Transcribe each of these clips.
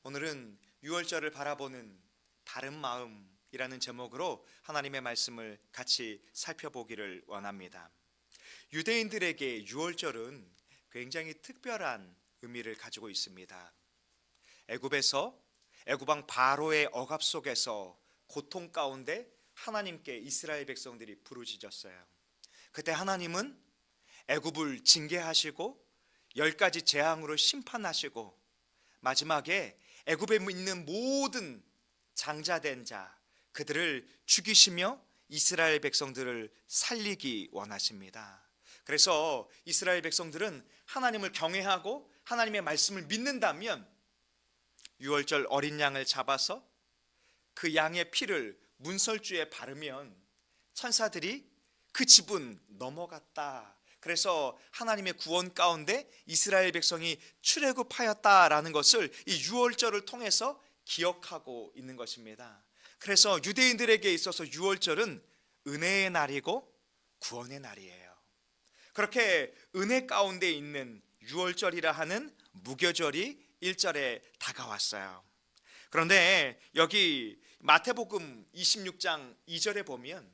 오늘은 유월절을 바라보는 다른 마음이라는 제목으로 하나님의 말씀을 같이 살펴보기를 원합니다. 유대인들에게 유월절은 굉장히 특별한 의미를 가지고 있습니다. 애굽왕 바로의 억압 속에서 고통 가운데 하나님께 이스라엘 백성들이 부르짖었어요. 그때 하나님은 애굽을 징계하시고 10가지 재앙으로 심판하시고 마지막에 애굽에 있는 모든 장자된 자 그들을 죽이시며 이스라엘 백성들을 살리기 원하십니다. 그래서 이스라엘 백성들은 하나님을 경외하고 하나님의 말씀을 믿는다면 유월절 어린 양을 잡아서 그 양의 피를 문설주에 바르면 천사들이 그 집은 넘어갔다. 그래서 하나님의 구원 가운데 이스라엘 백성이 출애굽하였다라는 것을 이 유월절을 통해서 기억하고 있는 것입니다. 그래서 유대인들에게 있어서 유월절은 은혜의 날이고 구원의 날이에요. 그렇게 은혜 가운데 있는 유월절이라 하는 무교절이 1절에 다가왔어요. 그런데 여기 마태복음 26장 2절에 보면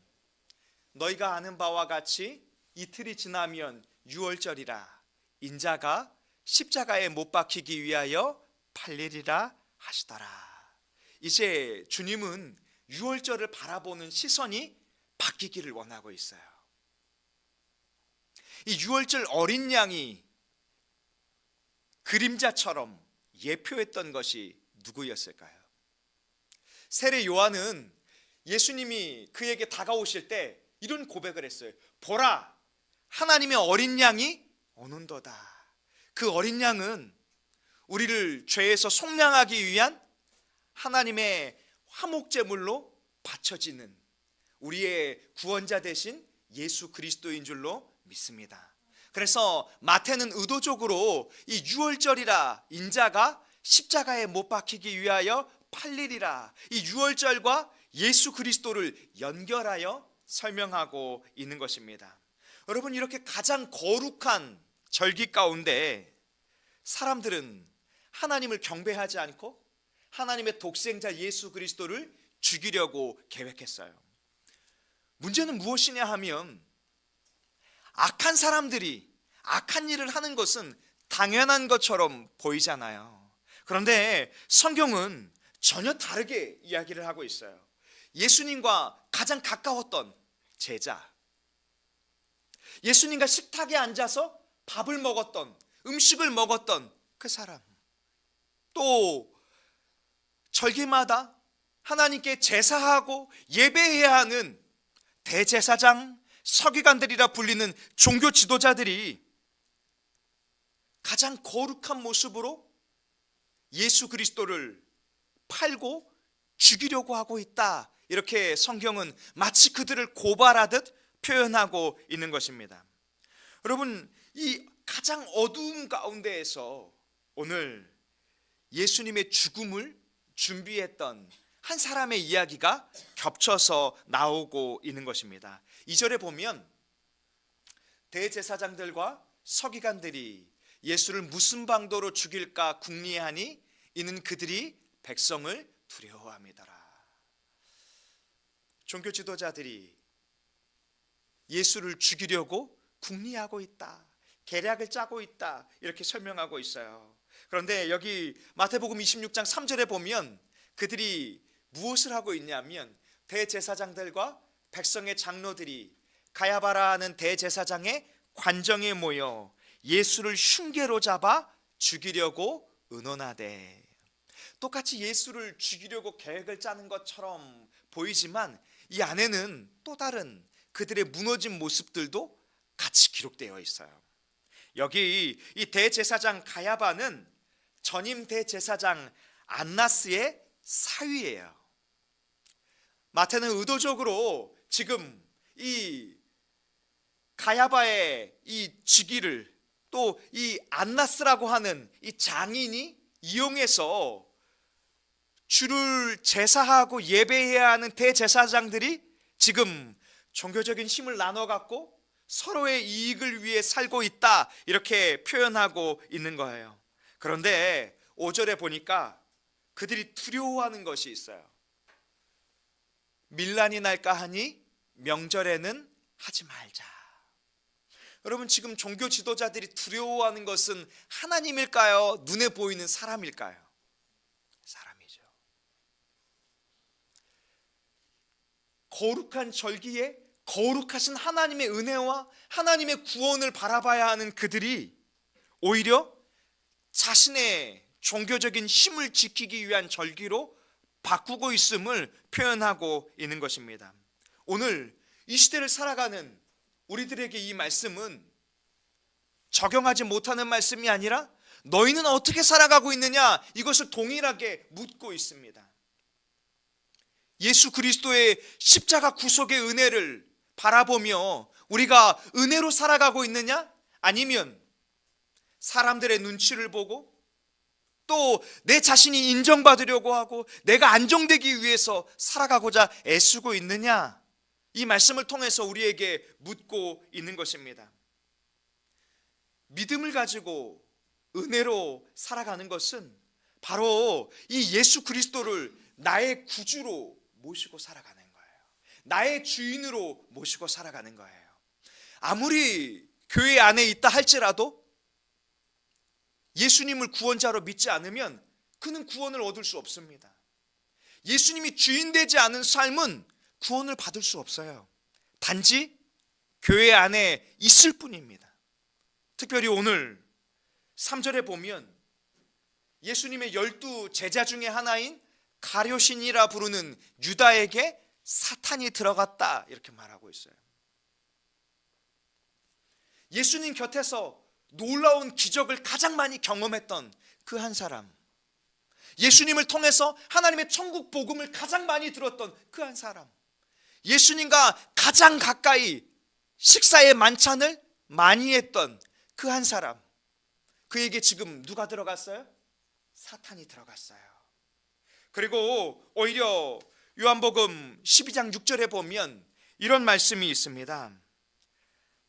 너희가 아는 바와 같이 이틀이 지나면 유월절이라 인자가 십자가에 못 박히기 위하여 팔리리라 하시더라. 이제 주님은 유월절을 바라보는 시선이 바뀌기를 원하고 있어요. 이 유월절 어린 양이 그림자처럼 예표했던 것이 누구였을까요? 세례 요한은 예수님이 그에게 다가오실 때 이런 고백을 했어요. 보라, 하나님의 어린 양이 오는도다. 그 어린 양은 우리를 죄에서 속량하기 위한 하나님의 화목제물로 바쳐지는 우리의 구원자 되신 예수 그리스도인 줄로 믿습니다. 그래서 마태는 의도적으로 이 유월절이라 인자가 십자가에 못 박히기 위하여 팔리리라 이 유월절과 예수 그리스도를 연결하여 설명하고 있는 것입니다. 여러분, 이렇게 가장 거룩한 절기 가운데 사람들은 하나님을 경배하지 않고 하나님의 독생자 예수 그리스도를 죽이려고 계획했어요. 문제는 무엇이냐 하면 악한 사람들이 악한 일을 하는 것은 당연한 것처럼 보이잖아요. 그런데 성경은 전혀 다르게 이야기를 하고 있어요. 예수님과 가장 가까웠던 제자, 예수님과 식탁에 앉아서 밥을 먹었던, 음식을 먹었던 그 사람, 또 절기마다 하나님께 제사하고 예배해야 하는 대제사장, 서기관들이라 불리는 종교 지도자들이 가장 거룩한 모습으로 예수 그리스도를 팔고 죽이려고 하고 있다. 이렇게 성경은 마치 그들을 고발하듯 표현하고 있는 것입니다. 여러분, 이 가장 어두운 가운데에서 오늘 예수님의 죽음을 준비했던 한 사람의 이야기가 겹쳐서 나오고 있는 것입니다. 2절에 보면 대제사장들과 서기관들이 예수를 무슨 방도로 죽일까 궁리하니 이는 그들이 백성을 두려워함이더라. 종교 지도자들이 예수를 죽이려고 궁리하고 있다, 계략을 짜고 있다, 이렇게 설명하고 있어요. 그런데 여기 마태복음 26장 3절에 보면 그들이 무엇을 하고 있냐면 대제사장들과 백성의 장로들이 가야바라는 대제사장의 관정에 모여 예수를 흉계로 잡아 죽이려고 의논하되, 똑같이 예수를 죽이려고 계획을 짜는 것처럼 보이지만 이 안에는 또 다른 그들의 무너진 모습들도 같이 기록되어 있어요. 여기 이 대제사장 가야바는 전임 대제사장 안나스의 사위예요. 마태는 의도적으로 지금 이 가야바의 이 즉위를 또 이 안나스라고 하는 이 장인이 이용해서 주를 제사하고 예배해야 하는 대제사장들이 지금 종교적인 힘을 나눠 갖고 서로의 이익을 위해 살고 있다, 이렇게 표현하고 있는 거예요. 그런데 5절에 보니까 그들이 두려워하는 것이 있어요. 밀란이 날까 하니 명절에는 하지 말자. 여러분, 지금 종교 지도자들이 두려워하는 것은 하나님일까요? 눈에 보이는 사람일까요? 사람이죠. 거룩한 절기에 거룩하신 하나님의 은혜와 하나님의 구원을 바라봐야 하는 그들이 오히려 자신의 종교적인 힘을 지키기 위한 절기로 바꾸고 있음을 표현하고 있는 것입니다. 오늘 이 시대를 살아가는 우리들에게 이 말씀은 적용하지 못하는 말씀이 아니라 너희는 어떻게 살아가고 있느냐, 이것을 동일하게 묻고 있습니다. 예수 그리스도의 십자가 구속의 은혜를 바라보며 우리가 은혜로 살아가고 있느냐, 아니면 사람들의 눈치를 보고 또 내 자신이 인정받으려고 하고 내가 안정되기 위해서 살아가고자 애쓰고 있느냐, 이 말씀을 통해서 우리에게 묻고 있는 것입니다. 믿음을 가지고 은혜로 살아가는 것은 바로 이 예수 그리스도를 나의 구주로 모시고 살아가는 거예요. 나의 주인으로 모시고 살아가는 거예요. 아무리 교회 안에 있다 할지라도 예수님을 구원자로 믿지 않으면 그는 구원을 얻을 수 없습니다. 예수님이 주인 되지 않은 삶은 구원을 받을 수 없어요. 단지 교회 안에 있을 뿐입니다. 특별히 오늘 3절에 보면 예수님의 12 제자 중에 하나인 가룟신이라 부르는 유다에게 사탄이 들어갔다, 이렇게 말하고 있어요. 예수님 곁에서 놀라운 기적을 가장 많이 경험했던 그 한 사람, 예수님을 통해서 하나님의 천국 복음을 가장 많이 들었던 그 한 사람, 예수님과 가장 가까이 식사의 만찬을 많이 했던 그 한 사람, 그에게 지금 누가 들어갔어요? 사탄이 들어갔어요. 그리고 오히려 요한복음 12장 6절에 보면 이런 말씀이 있습니다.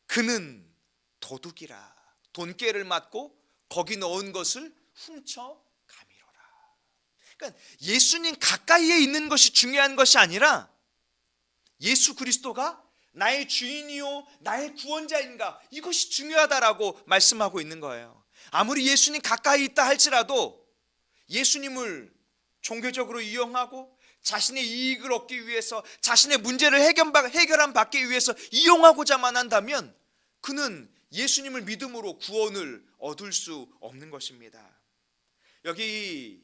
그는 도둑이라 돈깨를 맞고 거기 넣은 것을 훔쳐 가미로라. 그러니까 예수님 가까이에 있는 것이 중요한 것이 아니라 예수 그리스도가 나의 주인이요 나의 구원자인가, 이것이 중요하다라고 말씀하고 있는 거예요. 아무리 예수님 가까이 있다 할지라도 예수님을 종교적으로 이용하고 자신의 이익을 얻기 위해서, 자신의 문제를 해결함 받기 위해서 이용하고자만 한다면 그는 예수님을 믿음으로 구원을 얻을 수 없는 것입니다. 여기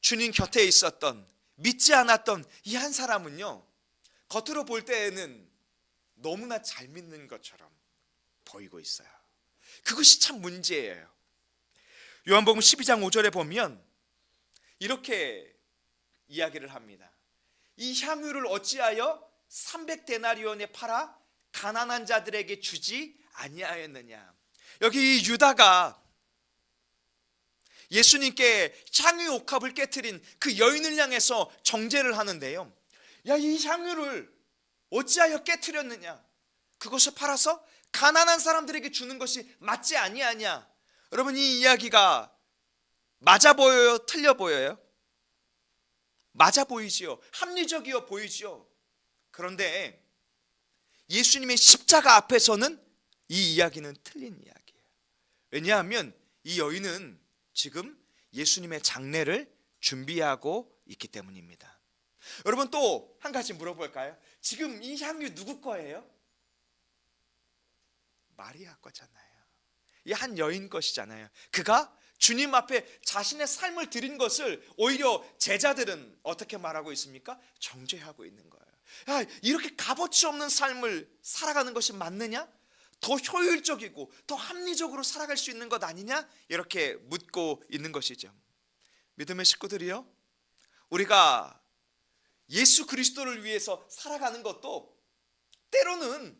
주님 곁에 있었던, 믿지 않았던 이 한 사람은요, 겉으로 볼 때에는 너무나 잘 믿는 것처럼 보이고 있어요. 그것이 참 문제예요. 요한복음 12장 5절에 보면 이렇게 이야기를 합니다. 이 향유를 어찌하여 300데나리온에 팔아 가난한 자들에게 주지 아니하였느냐. 여기 이 유다가 예수님께 향유 옥합을 깨트린 그 여인을 향해서 정죄를 하는데요, 야, 이 향유를 어찌하여 깨트렸느냐, 그것을 팔아서 가난한 사람들에게 주는 것이 맞지 아니하냐. 여러분, 이 이야기가 맞아 보여요? 틀려 보여요? 맞아 보이지요. 합리적이어 보이지요. 그런데 예수님의 십자가 앞에서는 이 이야기는 틀린 이야기예요. 왜냐하면 이 여인은 지금 예수님의 장례를 준비하고 있기 때문입니다. 여러분, 또 한 가지 물어볼까요? 지금 이 향유 누구 거예요? 마리아 거잖아요. 이 한 여인 것이잖아요. 그가 주님 앞에 자신의 삶을 드린 것을 오히려 제자들은 어떻게 말하고 있습니까? 정죄하고 있는 거예요. 야, 이렇게 값어치 없는 삶을 살아가는 것이 맞느냐? 더 효율적이고 더 합리적으로 살아갈 수 있는 것 아니냐? 이렇게 묻고 있는 것이죠. 믿음의 식구들이요, 우리가 예수 그리스도를 위해서 살아가는 것도 때로는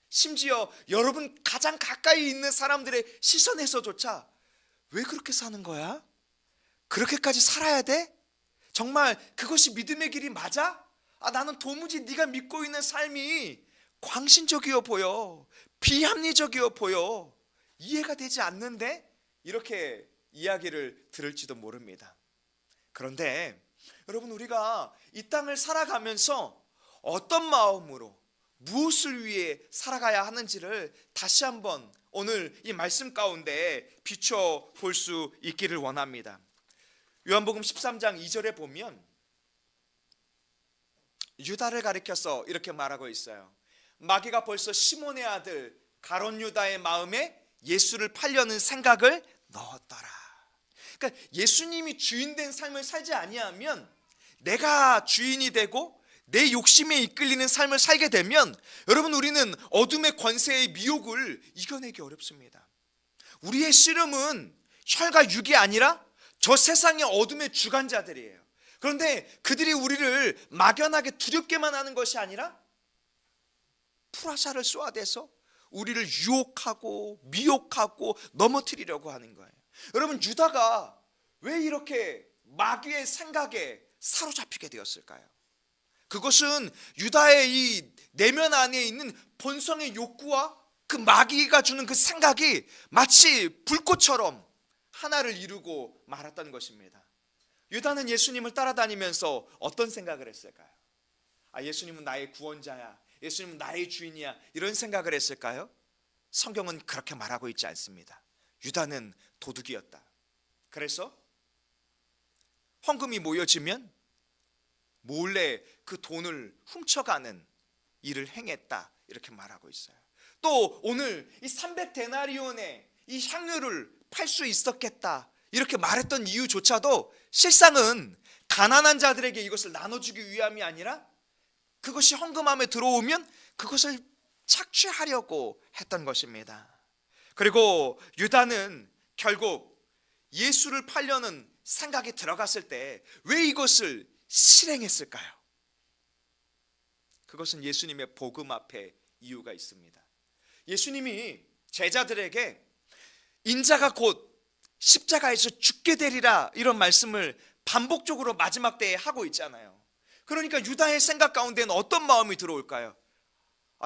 심지어 여러분 가장 가까이 있는 사람들의 시선에서조차 왜 그렇게 사는 거야? 그렇게까지 살아야 돼? 정말 그것이 믿음의 길이 맞아? 나는 도무지 네가 믿고 있는 삶이 광신적이어 보여, 비합리적이어 보여, 이해가 되지 않는데? 이렇게 이야기를 들을지도 모릅니다. 그런데 여러분, 우리가 이 땅을 살아가면서 어떤 마음으로 무엇을 위해 살아가야 하는지를 다시 한번 오늘 이 말씀 가운데 비춰 볼 수 있기를 원합니다. 요한복음 13장 2절에 보면 유다를 가리켜서 이렇게 말하고 있어요. 마귀가 벌써 시몬의 아들 가롯 유다의 마음에 예수를 팔려는 생각을 넣었더라. 그러니까 예수님이 주인된 삶을 살지 아니하면, 내가 주인이 되고 내 욕심에 이끌리는 삶을 살게 되면 여러분, 우리는 어둠의 권세의 미혹을 이겨내기 어렵습니다. 우리의 씨름은 혈과 육이 아니라 저 세상의 어둠의 주관자들이에요. 그런데 그들이 우리를 막연하게 두렵게만 하는 것이 아니라 풀화살을 쏘아대서 우리를 유혹하고 미혹하고 넘어뜨리려고 하는 거예요. 여러분, 유다가 왜 이렇게 마귀의 생각에 사로잡히게 되었을까요? 그것은 유다의 이 내면 안에 있는 본성의 욕구와 그 마귀가 주는 그 생각이 마치 불꽃처럼 하나를 이루고 말았던 것입니다. 유다는 예수님을 따라다니면서 어떤 생각을 했을까요? 예수님은 나의 구원자야, 예수님은 나의 주인이야, 이런 생각을 했을까요? 성경은 그렇게 말하고 있지 않습니다. 유다는 도둑이었다. 그래서 헌금이 모여지면 몰래 그 돈을 훔쳐가는 일을 행했다, 이렇게 말하고 있어요. 또 오늘 이 300데나리온의 이 향유를 팔 수 있었겠다, 이렇게 말했던 이유조차도 실상은 가난한 자들에게 이것을 나눠주기 위함이 아니라 그것이 헌금함에 들어오면 그것을 착취하려고 했던 것입니다. 그리고 유다는 결국 예수를 팔려는 생각이 들어갔을 때 왜 이것을 실행했을까요? 그것은 예수님의 복음 앞에 이유가 있습니다. 예수님이 제자들에게 인자가 곧 십자가에서 죽게 되리라, 이런 말씀을 반복적으로 마지막 때에 하고 있잖아요. 그러니까 유다의 생각 가운데는 어떤 마음이 들어올까요?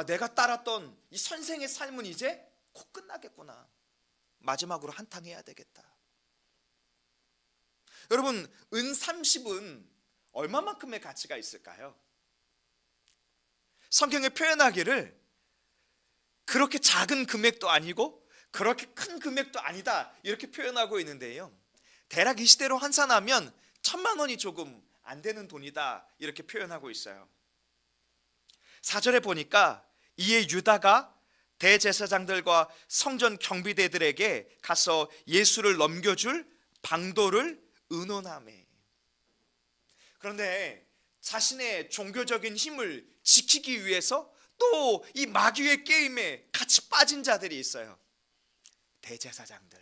내가 따랐던 이 선생의 삶은 이제 곧 끝나겠구나, 마지막으로 한탕해야 되겠다. 여러분, 은 30은 얼마만큼의 가치가 있을까요? 성경에 표현하기를 그렇게 작은 금액도 아니고 그렇게 큰 금액도 아니다, 이렇게 표현하고 있는데요, 대략 이 시대로 환산하면 1,000만 원이 조금 안 되는 돈이다, 이렇게 표현하고 있어요. 4절에 보니까 이에 유다가 대제사장들과 성전 경비대들에게 가서 예수를 넘겨줄 방도를 의논하매. 그런데 자신의 종교적인 힘을 지키기 위해서 또 이 마귀의 게임에 같이 빠진 자들이 있어요. 대제사장들,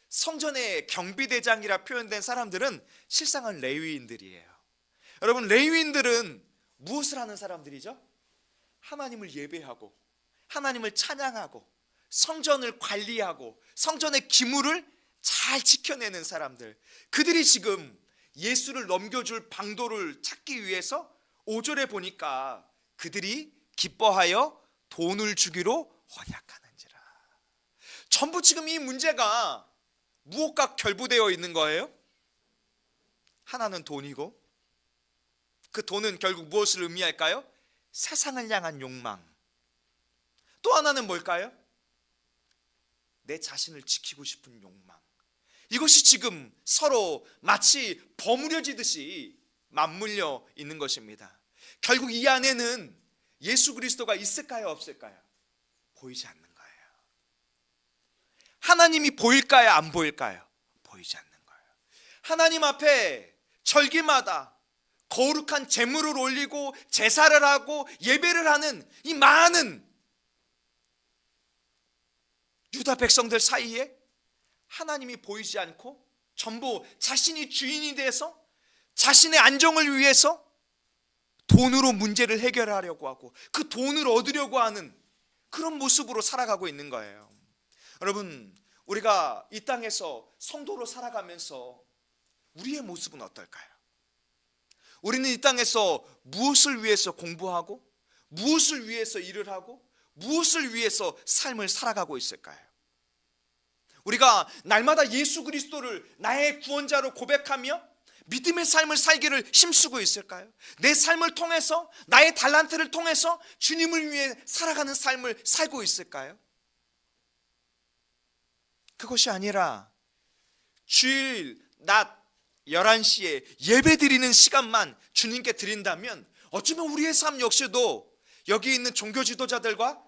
성전의 경비대장이라 표현된 사람들은 실상은 레위인들이에요. 여러분, 레위인들은 무엇을 하는 사람들이죠? 하나님을 예배하고 하나님을 찬양하고 성전을 관리하고 성전의 기물을 잘 지켜내는 사람들. 그들이 지금 예수를 넘겨줄 방도를 찾기 위해서 5절에 보니까 그들이 기뻐하여 돈을 주기로 언약하는지라. 전부 지금 이 문제가 무엇과 결부되어 있는 거예요? 하나는 돈이고, 그 돈은 결국 무엇을 의미할까요? 세상을 향한 욕망. 또 하나는 뭘까요? 내 자신을 지키고 싶은 욕망. 이것이 지금 서로 마치 버무려지듯이 맞물려 있는 것입니다. 결국 이 안에는 예수 그리스도가 있을까요, 없을까요? 보이지 않는 거예요. 하나님이 보일까요, 안 보일까요? 보이지 않는 거예요. 하나님 앞에 절기마다 거룩한 제물을 올리고 제사를 하고 예배를 하는 이 많은 유다 백성들 사이에 하나님이 보이지 않고 전부 자신이 주인이 돼서 자신의 안정을 위해서 돈으로 문제를 해결하려고 하고 그 돈을 얻으려고 하는 그런 모습으로 살아가고 있는 거예요. 여러분, 우리가 이 땅에서 성도로 살아가면서 우리의 모습은 어떨까요? 우리는 이 땅에서 무엇을 위해서 공부하고 무엇을 위해서 일을 하고 무엇을 위해서 삶을 살아가고 있을까요? 우리가 날마다 예수 그리스도를 나의 구원자로 고백하며 믿음의 삶을 살기를 힘쓰고 있을까요? 내 삶을 통해서, 나의 달란트를 통해서 주님을 위해 살아가는 삶을 살고 있을까요? 그것이 아니라 주일 낮 11시에 예배 드리는 시간만 주님께 드린다면 어쩌면 우리의 삶 역시도 여기 있는 종교 지도자들과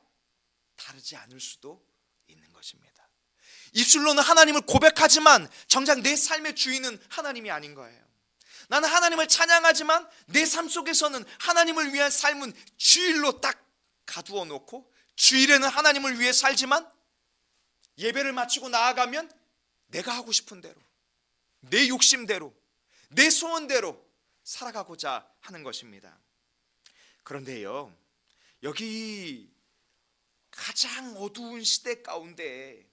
다르지 않을 수도 있는 것입니다. 입술로는 하나님을 고백하지만 정작 내 삶의 주인은 하나님이 아닌 거예요. 나는 하나님을 찬양하지만 내 삶 속에서는 하나님을 위한 삶은 주일로 딱 가두어 놓고, 주일에는 하나님을 위해 살지만 예배를 마치고 나아가면 내가 하고 싶은 대로, 내 욕심대로, 내 소원대로 살아가고자 하는 것입니다. 그런데요, 여기 가장 어두운 시대 가운데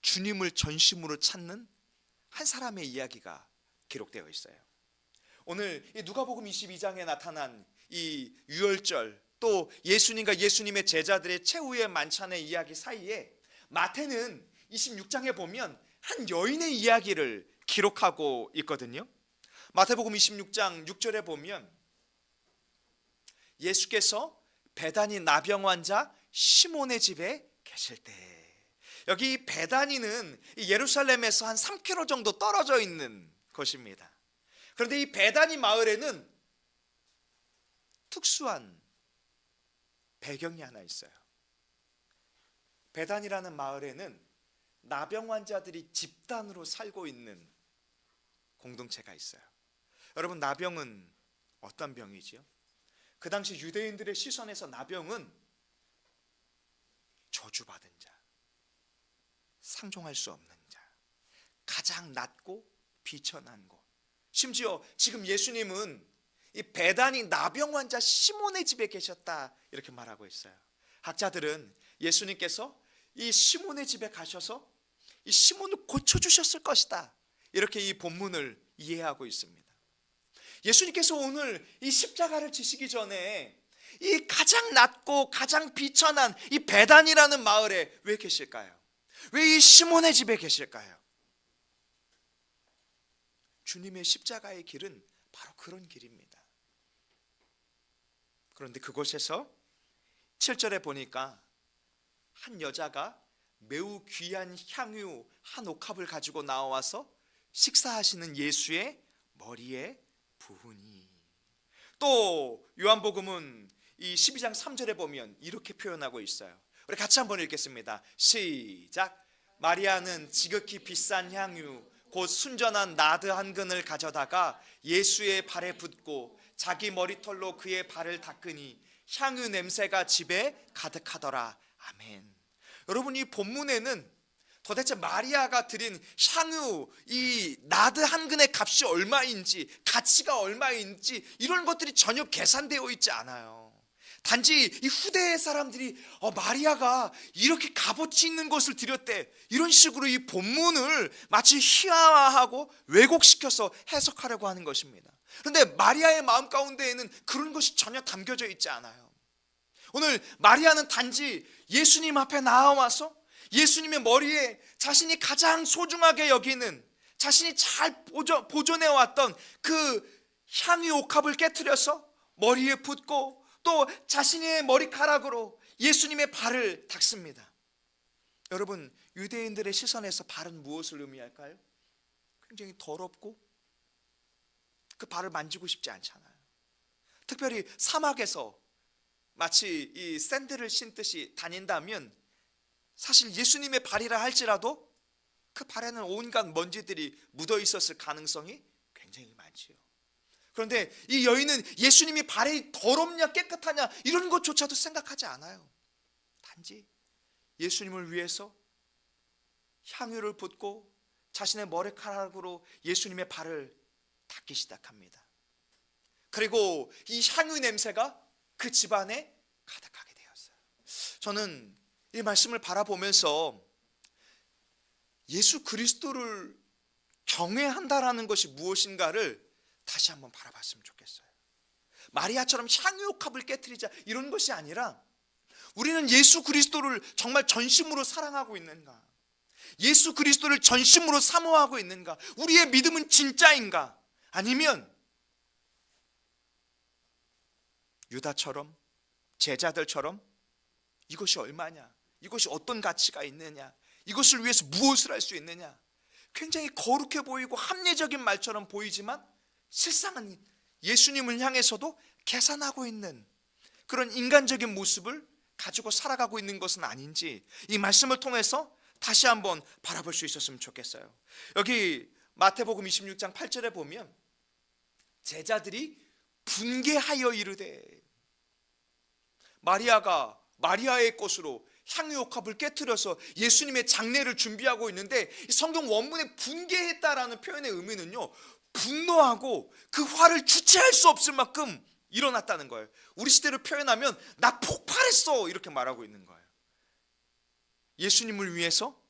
주님을 전심으로 찾는 한 사람의 이야기가 기록되어 있어요. 오늘 누가복음 22장에 나타난 이 유월절, 또 예수님과 예수님의 제자들의 최후의 만찬의 이야기 사이에 마태는 26장에 보면 한 여인의 이야기를 기록하고 있거든요. 마태복음 26장 6절에 보면 예수께서 베다니 나병 환자 시몬의 집에 계실 때, 여기 베다니는 예루살렘에서 한 3km 정도 떨어져 있는 곳입니다. 그런데 이 베다니 마을에는 특수한 배경이 하나 있어요. 베단이라는 마을에는 나병 환자들이 집단으로 살고 있는 공동체가 있어요. 여러분, 나병은 어떤 병이지요? 그 당시 유대인들의 시선에서 나병은 저주받은 자, 상종할 수 없는 자, 가장 낮고 비천한 곳. 심지어 지금 예수님은 이 베다니 나병 환자 시몬의 집에 계셨다, 이렇게 말하고 있어요. 학자들은 예수님께서 이 시몬의 집에 가셔서 이 시몬을 고쳐주셨을 것이다, 이렇게 이 본문을 이해하고 있습니다. 예수님께서 오늘 이 십자가를 지시기 전에 이 가장 낮고 가장 비천한 이 베단이라는 마을에 왜 계실까요? 왜 이 시몬의 집에 계실까요? 주님의 십자가의 길은 바로 그런 길입니다. 그런데 그곳에서 7절에 보니까 한 여자가 매우 귀한 향유 한 옥합을 가지고 나와서 식사하시는 예수의 머리에 부으니. 또 요한복음은 이 12장 3절에 보면 이렇게 표현하고 있어요. 우리 같이 한번 읽겠습니다. 시작. 마리아는 지극히 비싼 향유 곧 순전한 나드 한 근을 가져다가 예수의 발에 붓고 자기 머리털로 그의 발을 닦으니 향유 냄새가 집에 가득하더라. 아멘. 여러분, 이 본문에는 도대체 마리아가 드린 향유 이 나드 한 근의 값이 얼마인지, 가치가 얼마인지 이런 것들이 전혀 계산되어 있지 않아요. 단지 이 후대의 사람들이 마리아가 이렇게 값어치 있는 것을 드렸대, 이런 식으로 이 본문을 마치 희화화하고 왜곡시켜서 해석하려고 하는 것입니다. 그런데 마리아의 마음 가운데에는 그런 것이 전혀 담겨져 있지 않아요. 오늘 마리아는 단지 예수님 앞에 나와서 예수님의 머리에 자신이 가장 소중하게 여기는, 자신이 잘 보존해왔던 그 향유 옥합을 깨트려서 머리에 붓고 또 자신의 머리카락으로 예수님의 발을 닦습니다. 여러분, 유대인들의 시선에서 발은 무엇을 의미할까요? 굉장히 더럽고 그 발을 만지고 싶지 않잖아요. 특별히 사막에서 마치 이 샌들을 신듯이 다닌다면 사실 예수님의 발이라 할지라도 그 발에는 온갖 먼지들이 묻어 있었을 가능성이 굉장히 많지요. 그런데 이 여인은 예수님이 발이 더럽냐 깨끗하냐 이런 것조차도 생각하지 않아요. 단지 예수님을 위해서 향유를 붓고 자신의 머리카락으로 예수님의 발을 닦기 시작합니다. 그리고 이 향유 냄새가 그 집안에 가득하게 되었어요. 저는 이 말씀을 바라보면서 예수 그리스도를 경외한다라는 것이 무엇인가를 다시 한번 바라봤으면 좋겠어요. 마리아처럼 향유 옥합을 깨트리자 이런 것이 아니라 우리는 예수 그리스도를 정말 전심으로 사랑하고 있는가, 예수 그리스도를 전심으로 사모하고 있는가? 우리의 믿음은 진짜인가? 아니면 유다처럼, 제자들처럼 이것이 얼마냐? 이것이 어떤 가치가 있느냐? 이것을 위해서 무엇을 할 수 있느냐? 굉장히 거룩해 보이고 합리적인 말처럼 보이지만 실상은 예수님을 향해서도 계산하고 있는 그런 인간적인 모습을 가지고 살아가고 있는 것은 아닌지 이 말씀을 통해서 다시 한번 바라볼 수 있었으면 좋겠어요. 여기 마태복음 26장 8절에 보면 제자들이 분개하여 이르되, 마리아가 마리아의 것으로 향유옥합을 깨트려서 예수님의 장례를 준비하고 있는데, 성경 원문에 분개했다라는 표현의 의미는요, 분노하고 그 화를 주체할 수 없을 만큼 일어났다는 거예요. 우리 시대로 표현하면 나 폭발했어 이렇게 말하고 있는 거예요. 예수님을 위해서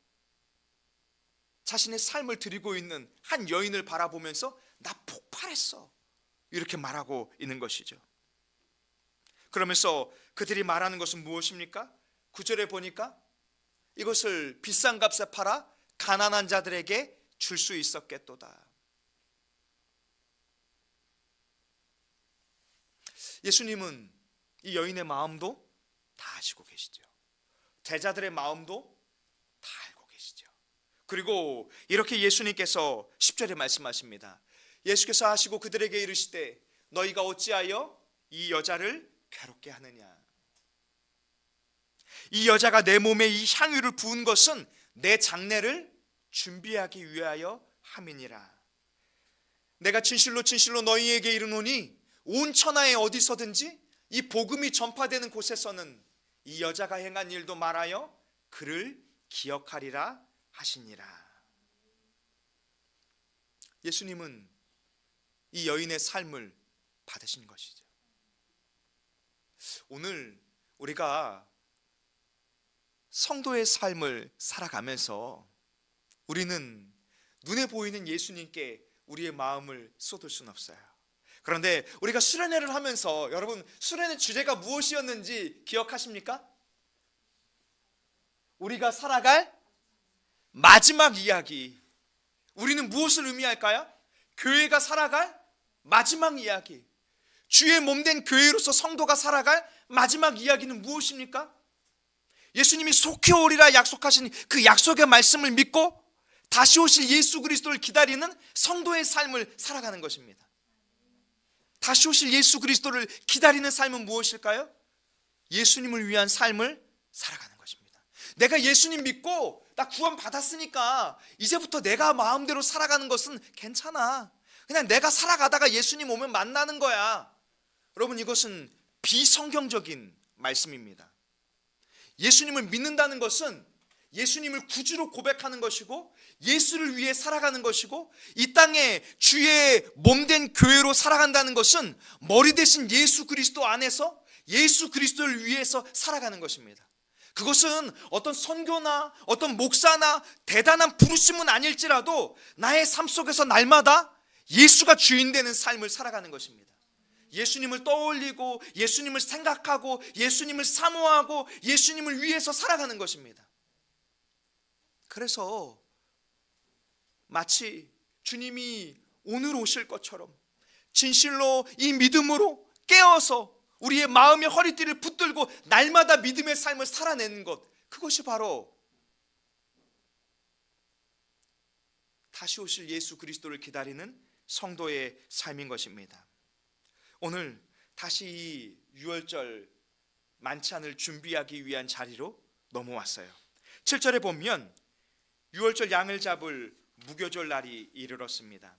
자신의 삶을 드리고 있는 한 여인을 바라보면서 나 폭발했어 이렇게 말하고 있는 것이죠. 그러면서 그들이 말하는 것은 무엇입니까? 9절에 보니까 이것을 비싼 값에 팔아 가난한 자들에게 줄 수 있었겠도다. 예수님은 이 여인의 마음도 다 아시고 계시죠. 제자들의 마음도 다 알고 계시죠. 그리고 이렇게 예수님께서 10절에 말씀하십니다. 예수께서 하시고 그들에게 이르시되 너희가 어찌하여 이 여자를 괴롭게 하느냐? 이 여자가 내 몸에 이 향유를 부은 것은 내 장례를 준비하기 위하여 함이니라. 내가 진실로 진실로 너희에게 이르노니 온 천하에 어디서든지 이 복음이 전파되는 곳에서는 이 여자가 행한 일도 말하여 그를 기억하리라 하시니라. 예수님은 이 여인의 삶을 받으신 것이죠. 오늘 우리가 성도의 삶을 살아가면서 우리는 눈에 보이는 예수님께 우리의 마음을 쏟을 수는 없어요. 그런데 우리가 수련회를 하면서, 여러분 수련회 주제가 무엇이었는지 기억하십니까? 우리가 살아갈 마지막 이야기. 우리는 무엇을 의미할까요? 교회가 살아갈 마지막 이야기. 주의 몸된 교회로서 성도가 살아갈 마지막 이야기는 무엇입니까? 예수님이 속히 오리라 약속하신 그 약속의 말씀을 믿고 다시 오실 예수 그리스도를 기다리는 성도의 삶을 살아가는 것입니다. 다시 오실 예수 그리스도를 기다리는 삶은 무엇일까요? 예수님을 위한 삶을 살아가는 것입니다. 내가 예수님 믿고 나 구원 받았으니까 이제부터 내가 마음대로 살아가는 것은 괜찮아. 그냥 내가 살아가다가 예수님 오면 만나는 거야. 여러분, 이것은 비성경적인 말씀입니다. 예수님을 믿는다는 것은 예수님을 구주로 고백하는 것이고 예수를 위해 살아가는 것이고, 이 땅에 주의 몸된 교회로 살아간다는 것은 머리 대신 예수 그리스도 안에서 예수 그리스도를 위해서 살아가는 것입니다. 그것은 어떤 선교나 어떤 목사나 대단한 부르심은 아닐지라도 나의 삶 속에서 날마다 예수가 주인 되는 삶을 살아가는 것입니다. 예수님을 떠올리고 예수님을 생각하고 예수님을 사모하고 예수님을 위해서 살아가는 것입니다. 그래서 마치 주님이 오늘 오실 것처럼 진실로 이 믿음으로 깨어서 우리의 마음의 허리띠를 붙들고 날마다 믿음의 삶을 살아내는 것, 그것이 바로 다시 오실 예수 그리스도를 기다리는 성도의 삶인 것입니다. 오늘 다시 이 유월절 만찬을 준비하기 위한 자리로 넘어왔어요. 7절에 보면 유월절 양을 잡을 무교절 날이 이르렀습니다.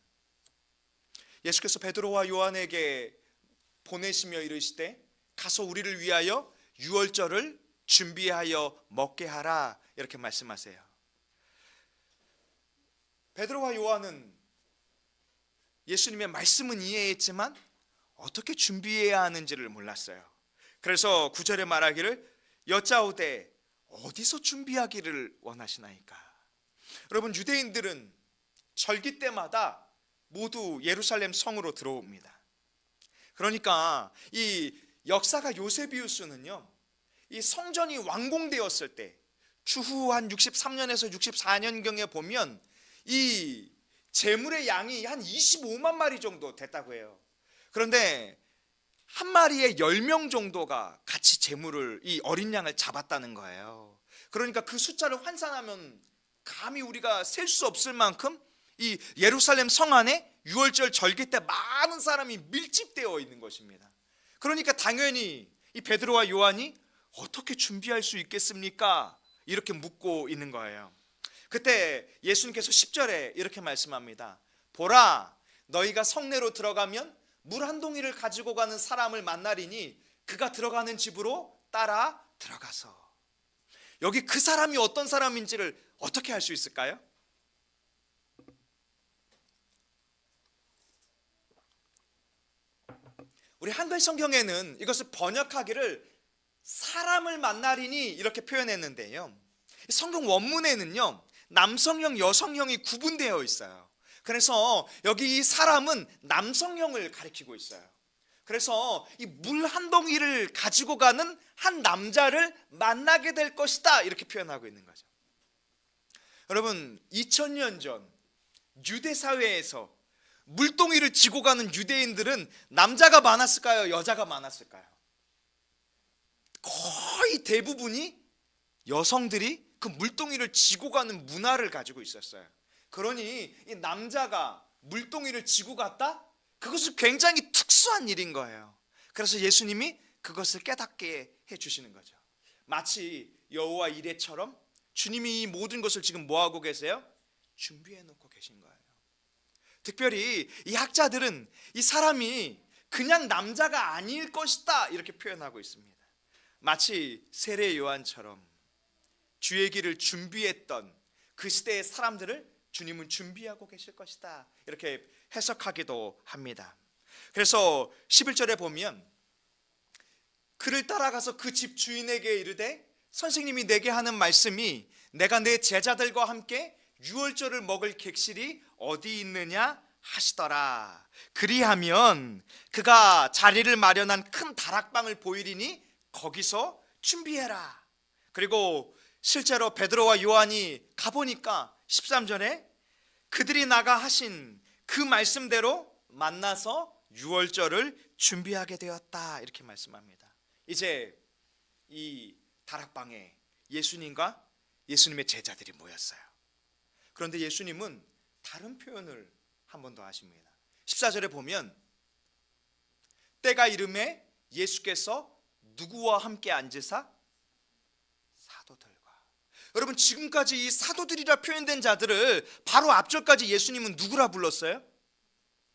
예수께서 베드로와 요한에게 보내시며 이르시되 가서 우리를 위하여 유월절을 준비하여 먹게 하라, 이렇게 말씀하세요. 베드로와 요한은 예수님의 말씀은 이해했지만 어떻게 준비해야 하는지를 몰랐어요. 그래서 9절에 말하기를 여짜오되 어디서 준비하기를 원하시나이까. 여러분, 유대인들은 절기 때마다 모두 예루살렘 성으로 들어옵니다. 그러니까 이 역사가 요세비우스는요, 이 성전이 완공되었을 때 추후 한 63년에서 64년경에 보면 이 제물의 양이 한 25만 마리 정도 됐다고 해요. 그런데 한 마리에 10명 정도가 같이 제물을, 이 어린 양을 잡았다는 거예요. 그러니까 그 숫자를 환산하면 감히 우리가 셀 수 없을 만큼 이 예루살렘 성 안에 유월절 절기 때 많은 사람이 밀집되어 있는 것입니다. 그러니까 당연히 이 베드로와 요한이 어떻게 준비할 수 있겠습니까? 이렇게 묻고 있는 거예요. 그때 예수님께서 10절에 이렇게 말씀합니다. 보라, 너희가 성내로 들어가면 물 한 동이를 가지고 가는 사람을 만나리니 그가 들어가는 집으로 따라 들어가서. 여기 그 사람이 어떤 사람인지를 어떻게 알 수 있을까요? 우리 한글 성경에는 이것을 번역하기를 사람을 만나리니 이렇게 표현했는데요, 성경 원문에는요 남성형, 여성형이 구분되어 있어요. 그래서 여기 이 사람은 남성형을 가리키고 있어요. 그래서 이 물 한 동이를 가지고 가는 한 남자를 만나게 될 것이다 이렇게 표현하고 있는 거죠. 여러분, 2000년 전 유대 사회에서 물동이를 지고 가는 유대인들은 남자가 많았을까요? 여자가 많았을까요? 거의 대부분이 여성들이 그 물동이를 지고 가는 문화를 가지고 있었어요. 그러니 이 남자가 물동이를 지고 갔다? 그것은 굉장히 특수한 일인 거예요. 그래서 예수님이 그것을 깨닫게 해주시는 거죠. 마치 여호와 이레처럼 주님이 이 모든 것을 지금 뭐하고 계세요? 준비해 놓고 계신 거예요. 특별히 이 학자들은 이 사람이 그냥 남자가 아닐 것이다 이렇게 표현하고 있습니다. 마치 세례 요한처럼 주의 길을 준비했던 그 시대의 사람들을 주님은 준비하고 계실 것이다 이렇게 해석하기도 합니다. 그래서 11절에 보면 그를 따라가서 그 집 주인에게 이르되 선생님이 내게 하는 말씀이 내가 내 제자들과 함께 유월절을 먹을 객실이 어디 있느냐 하시더라. 그리하면 그가 자리를 마련한 큰 다락방을 보이리니 거기서 준비해라. 그리고 실제로 베드로와 요한이 가보니까 13절에 그들이 나가 하신 그 말씀대로 만나서 유월절을 준비하게 되었다 이렇게 말씀합니다. 이제 이 다락방에 예수님과 예수님의 제자들이 모였어요. 그런데 예수님은 다른 표현을 한 번 더 하십니다. 14절에 보면 때가 이름에 예수께서 누구와 함께 앉으사? 사도들과. 여러분, 지금까지 이 사도들이라 표현된 자들을 바로 앞절까지 예수님은 누구라 불렀어요?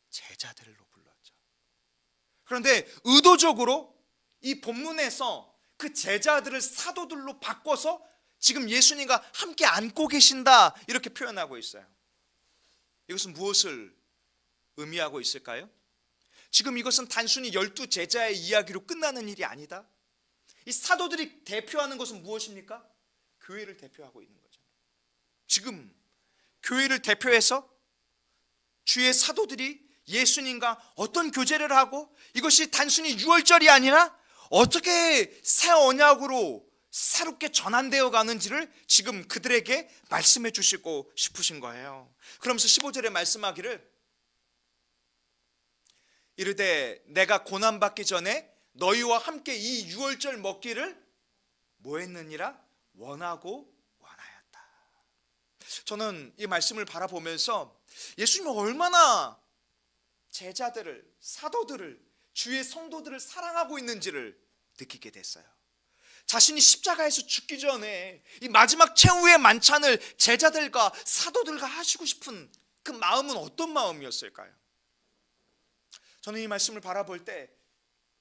제자들로 불렀죠. 그런데 의도적으로 이 본문에서 그 제자들을 사도들로 바꿔서 지금 예수님과 함께 앉고 계신다 이렇게 표현하고 있어요. 이것은 무엇을 의미하고 있을까요? 지금 이것은 단순히 12 제자의 이야기로 끝나는 일이 아니다. 이 사도들이 대표하는 것은 무엇입니까? 교회를 대표하고 있는 거죠. 지금 교회를 대표해서 주의 사도들이 예수님과 어떤 교제를 하고 이것이 단순히 유월절이 아니라 어떻게 새 언약으로 새롭게 전환되어 가는지를 지금 그들에게 말씀해 주시고 싶으신 거예요. 그러면서 15절에 말씀하기를 이르되 내가 고난받기 전에 너희와 함께 이 유월절 먹기를 뭐 했느니라? 원하고 원하였다. 저는 이 말씀을 바라보면서 예수님이 얼마나 제자들을, 사도들을, 주의 성도들을 사랑하고 있는지를 느끼게 됐어요. 자신이 십자가에서 죽기 전에 이 마지막 최후의 만찬을 제자들과 사도들과 하시고 싶은 그 마음은 어떤 마음이었을까요? 저는 이 말씀을 바라볼 때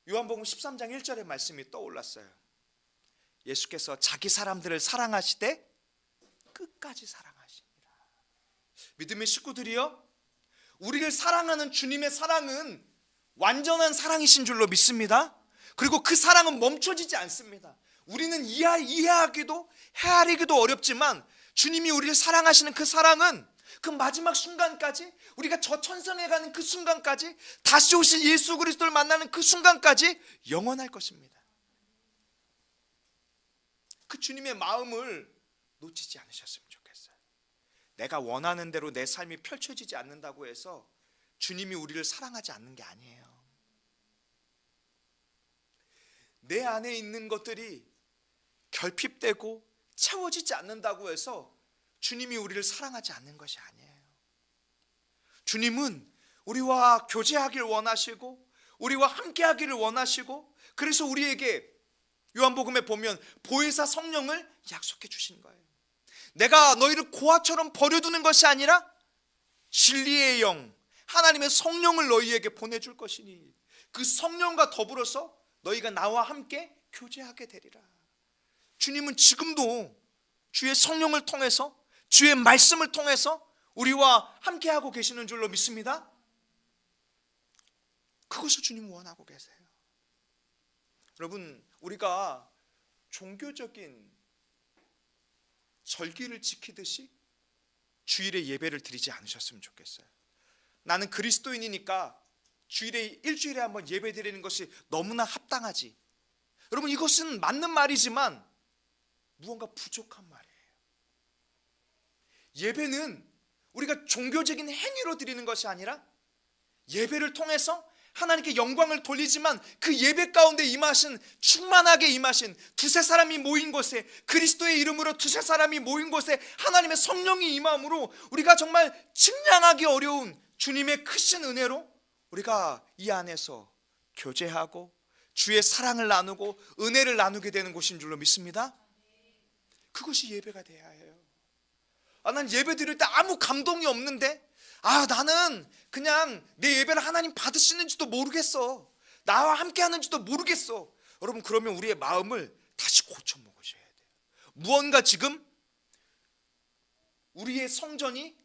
요한복음 13장 1절의 말씀이 떠올랐어요. 예수께서 자기 사람들을 사랑하시되 끝까지 사랑하십니다. 믿음의 식구들이여, 우리를 사랑하는 주님의 사랑은 완전한 사랑이신 줄로 믿습니다. 그리고 그 사랑은 멈춰지지 않습니다. 우리는 이해하기도 헤아리기도 어렵지만 주님이 우리를 사랑하시는 그 사랑은 그 마지막 순간까지, 우리가 저 천성에 가는 그 순간까지, 다시 오실 예수 그리스도를 만나는 그 순간까지 영원할 것입니다. 그 주님의 마음을 놓치지 않으셨으면 좋겠어요. 내가 원하는 대로 내 삶이 펼쳐지지 않는다고 해서 주님이 우리를 사랑하지 않는 게 아니에요. 내 안에 있는 것들이 결핍되고 채워지지 않는다고 해서 주님이 우리를 사랑하지 않는 것이 아니에요. 주님은 우리와 교제하기를 원하시고 우리와 함께하기를 원하시고, 그래서 우리에게 요한복음에 보면 보혜사 성령을 약속해 주신 거예요. 내가 너희를 고아처럼 버려두는 것이 아니라 진리의 영, 하나님의 성령을 너희에게 보내줄 것이니 그 성령과 더불어서 너희가 나와 함께 교제하게 되리라. 주님은 지금도 주의 성령을 통해서, 주의 말씀을 통해서 우리와 함께하고 계시는 줄로 믿습니다. 그것을 주님은 원하고 계세요. 여러분, 우리가 종교적인 절기를 지키듯이 주일에 예배를 드리지 않으셨으면 좋겠어요. 나는 그리스도인이니까 주일에 일주일에 한번 예배 드리는 것이 너무나 합당하지. 여러분, 이것은 맞는 말이지만 무언가 부족한 말이에요. 예배는 우리가 종교적인 행위로 드리는 것이 아니라 예배를 통해서 하나님께 영광을 돌리지만 그 예배 가운데 임하신, 충만하게 임하신 두세 사람이 모인 곳에, 그리스도의 이름으로 두세 사람이 모인 곳에 하나님의 성령이 임함으로 우리가 정말 측량하기 어려운 주님의 크신 은혜로 우리가 이 안에서 교제하고 주의 사랑을 나누고 은혜를 나누게 되는 곳인 줄로 믿습니다. 그것이 예배가 돼야 해요. 난 예배 드릴 때 아무 감동이 없는데, 나는 그냥 내 예배를 하나님 받으시는지도 모르겠어, 나와 함께 하는지도 모르겠어. 여러분, 그러면 우리의 마음을 다시 고쳐 먹으셔야 돼요. 무언가 지금 우리의 성전이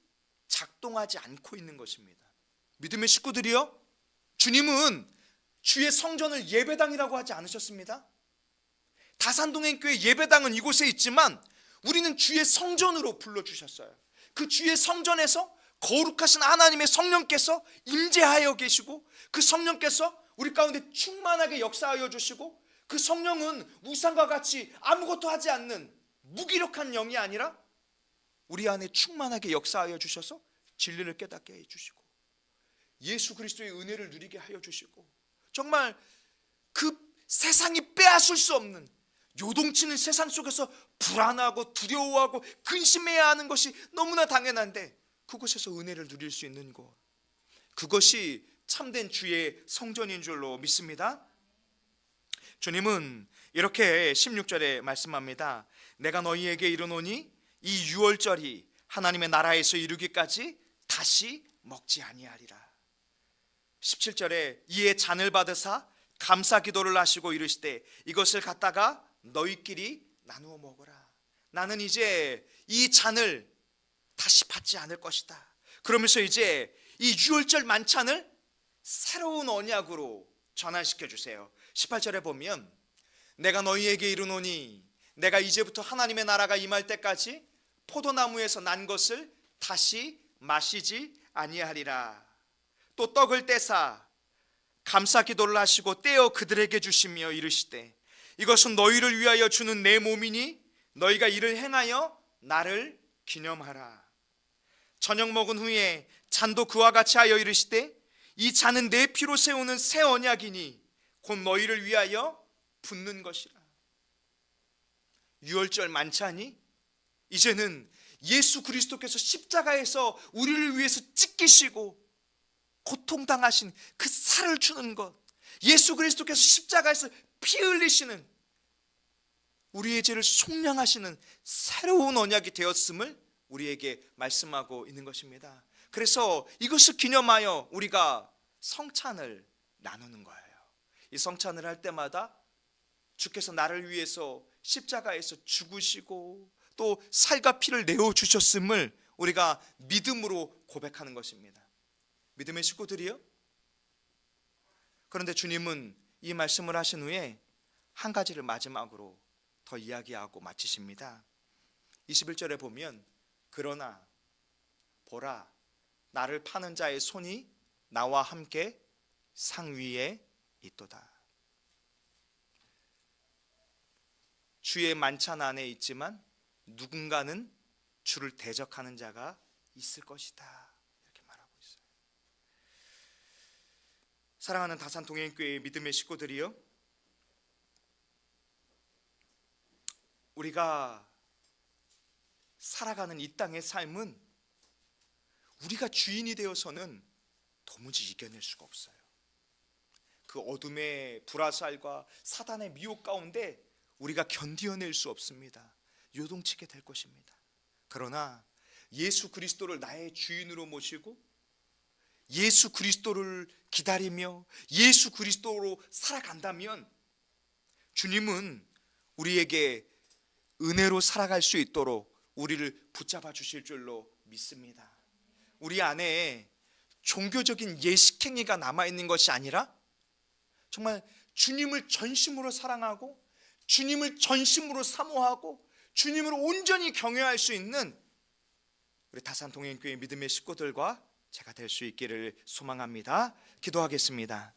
작동하지 않고 있는 것입니다. 믿음의 식구들이요, 주님은 주의 성전을 예배당이라고 하지 않으셨습니다. 다산동행교회 예배당은 이곳에 있지만 우리는 주의 성전으로 불러주셨어요. 그 주의 성전에서 거룩하신 하나님의 성령께서 임재하여 계시고, 그 성령께서 우리 가운데 충만하게 역사하여 주시고, 그 성령은 우상과 같이 아무것도 하지 않는 무기력한 영이 아니라 우리 안에 충만하게 역사하여 주셔서 진리를 깨닫게 해주시고 예수 그리스도의 은혜를 누리게 하여 주시고, 정말 그 세상이 빼앗을 수 없는 요동치는 세상 속에서 불안하고 두려워하고 근심해야 하는 것이 너무나 당연한데 그곳에서 은혜를 누릴 수 있는 곳, 그것이 참된 주의 성전인 줄로 믿습니다. 주님은 이렇게 16절에 말씀합니다. 내가 너희에게 이르노니 이 유월절이 하나님의 나라에서 이루기까지 다시 먹지 아니하리라. 17절에 이에 잔을 받으사 감사 기도를 하시고 이르시되 이것을 갖다가 너희끼리 나누어 먹어라. 나는 이제 이 잔을 다시 받지 않을 것이다. 그러면서 이제 이 유월절 만찬을 새로운 언약으로 전환시켜 주세요. 18절에 보면 내가 너희에게 이르노니 내가 이제부터 하나님의 나라가 임할 때까지 포도나무에서 난 것을 다시 마시지 아니하리라. 또 떡을 떼사 감사 기도를 하시고 떼어 그들에게 주시며 이르시되 이것은 너희를 위하여 주는 내 몸이니 너희가 이를 행하여 나를 기념하라. 저녁 먹은 후에 잔도 그와 같이 하여 이르시되 이 잔은 내 피로 세우는 새 언약이니 곧 너희를 위하여 붓는 것이라. 유월절 만찬이 이제는 예수 그리스도께서 십자가에서 우리를 위해서 찢기시고 고통당하신 그 살을 주는 것, 예수 그리스도께서 십자가에서 피 흘리시는 우리의 죄를 속량하시는 새로운 언약이 되었음을 우리에게 말씀하고 있는 것입니다. 그래서 이것을 기념하여 우리가 성찬을 나누는 거예요. 이 성찬을 할 때마다 주께서 나를 위해서 십자가에서 죽으시고 또 살과 피를 내어주셨음을 우리가 믿음으로 고백하는 것입니다. 믿음의 식구들이요, 그런데 주님은 이 말씀을 하신 후에 한 가지를 마지막으로 더 이야기하고 마치십니다. 21절에 보면 그러나 보라 나를 파는 자의 손이 나와 함께 상 위에 있도다. 주의 만찬 안에 있지만 누군가는 주를 대적하는 자가 있을 것이다. 이렇게 말하고 있어요. 사랑하는 다산 동행교회의 믿음의 식구들이요, 우리가 살아가는 이 땅의 삶은 우리가 주인이 되어서는 도무지 이겨낼 수가 없어요. 그 어둠의 불화살과 사단의 미혹 가운데 우리가 견디어낼 수 없습니다. 요동치게 될 것입니다. 그러나 예수 그리스도를 나의 주인으로 모시고 예수 그리스도를 기다리며 예수 그리스도로 살아간다면 주님은 우리에게 은혜로 살아갈 수 있도록 우리를 붙잡아 주실 줄로 믿습니다. 우리 안에 종교적인 예식행위가 남아있는 것이 아니라 정말 주님을 전심으로 사랑하고 주님을 전심으로 사모하고 주님을 온전히 경외할 수 있는 우리 다산동행교회 믿음의 식구들과 제가 될 수 있기를 소망합니다. 기도하겠습니다.